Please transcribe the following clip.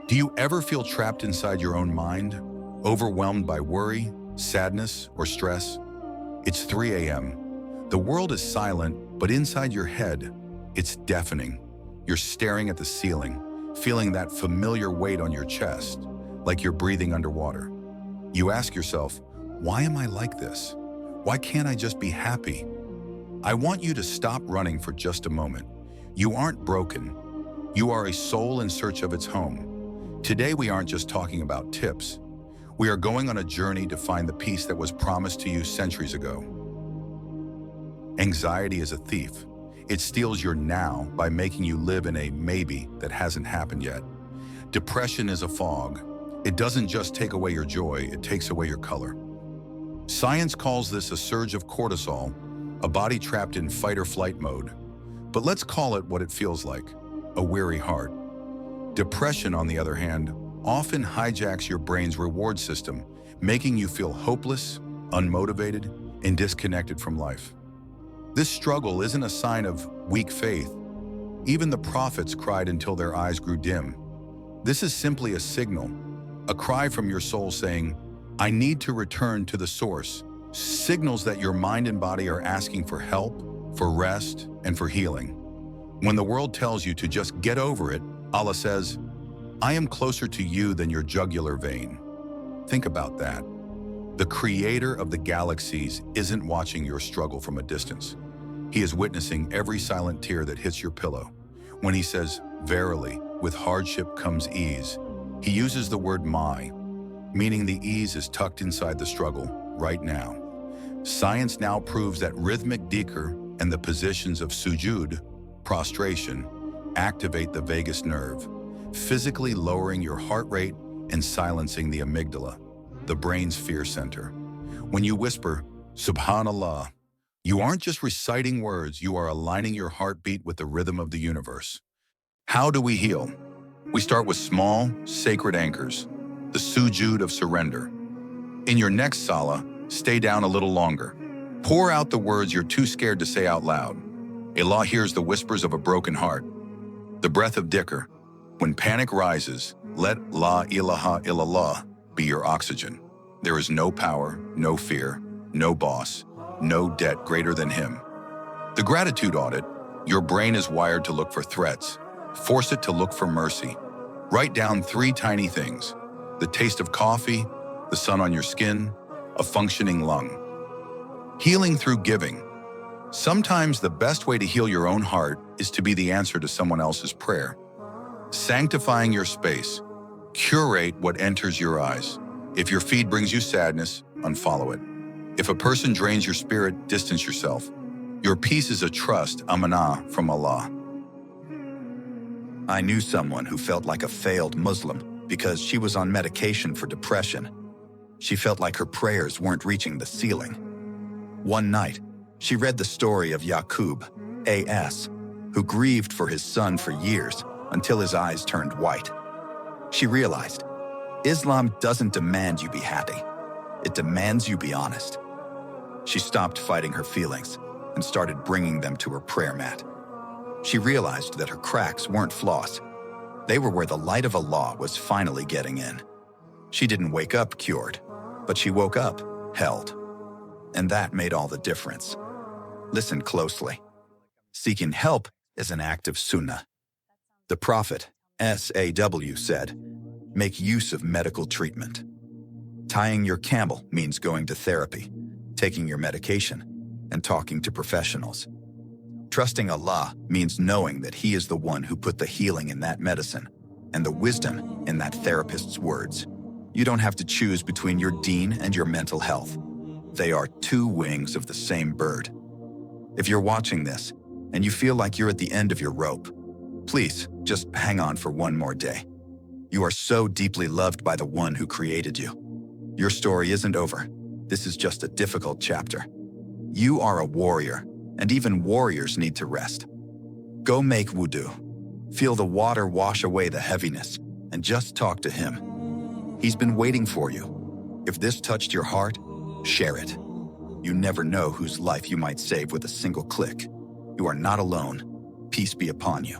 Do you ever feel trapped inside your own mind, overwhelmed by worry, sadness, or stress? It's 3 a.m. The world is silent, but inside your head, it's deafening. You're staring at the ceiling, feeling that familiar weight on your chest, like you're breathing underwater. You ask yourself, why am I like this? Why can't I just be happy? I want you to stop running for just a moment. You aren't broken. You are a soul in search of its home. Today, we aren't just talking about tips. We are going on a journey to find the peace that was promised to you centuries ago. Anxiety is a thief. It steals your now by making you live in a maybe that hasn't happened yet. Depression is a fog. It doesn't just take away your joy, it takes away your color. Science calls this a surge of cortisol, a body trapped in fight or flight mode. But let's call it what it feels like, a weary heart. Depression, on the other hand, often hijacks your brain's reward system, making you feel hopeless, unmotivated, and disconnected from life. This struggle isn't a sign of weak faith. Even the prophets cried until their eyes grew dim. This is simply a signal, a cry from your soul saying, I need to return to the source. Signals that your mind and body are asking for help, for rest, and for healing. When the world tells you to just get over it, Allah says, I am closer to you than your jugular vein. Think about that. The creator of the galaxies isn't watching your struggle from a distance. He is witnessing every silent tear that hits your pillow. When he says, verily, with hardship comes ease, he uses the word my, meaning the ease is tucked inside the struggle right now. Science now proves that rhythmic dhikr and the positions of sujud, prostration, activate the vagus nerve, physically lowering your heart rate and silencing the amygdala, the brain's fear center. When you whisper, Subhanallah, you aren't just reciting words, you are aligning your heartbeat with the rhythm of the universe. How do we heal? We start with small, sacred anchors, the sujud of surrender. In your next Salah, stay down a little longer. Pour out the words you're too scared to say out loud. Allah hears the whispers of a broken heart. The breath of Dhikr. When panic rises, let La ilaha illallah be your oxygen. There is no power, no fear, no boss, no debt greater than him. The gratitude audit. Your brain is wired to look for threats. Force it to look for mercy. Write down 3 tiny things: the taste of coffee, the sun on your skin, a functioning lung. Healing through giving. Sometimes the best way to heal your own heart is to be the answer to someone else's prayer. Sanctifying your space. Curate what enters your eyes. If your feed brings you sadness, unfollow it. If a person drains your spirit, distance yourself. Your peace is a trust, amanah, from Allah. I knew someone who felt like a failed Muslim because she was on medication for depression. She felt like her prayers weren't reaching the ceiling. One night, she read the story of Yaqub, A.S., who grieved for his son for years until his eyes turned white. She realized, Islam doesn't demand you be happy. It demands you be honest. She stopped fighting her feelings and started bringing them to her prayer mat. She realized that her cracks weren't flaws. They were where the light of Allah was finally getting in. She didn't wake up cured, but she woke up held. And that made all the difference. Listen closely. Seeking help is an act of sunnah. The Prophet, SAW, said, make use of medical treatment. Tying your camel means going to therapy, taking your medication, and talking to professionals. Trusting Allah means knowing that He is the one who put the healing in that medicine and the wisdom in that therapist's words. You don't have to choose between your deen and your mental health. They are 2 wings of the same bird. If you're watching this and you feel like you're at the end of your rope, please just hang on for one more day. You are so deeply loved by the one who created you. Your story isn't over. This is just a difficult chapter. You are a warrior, and even warriors need to rest. Go make wudu. Feel the water wash away the heaviness, and just talk to Him. He's been waiting for you. If this touched your heart, share it. You never know whose life you might save with a single click. You are not alone. Peace be upon you.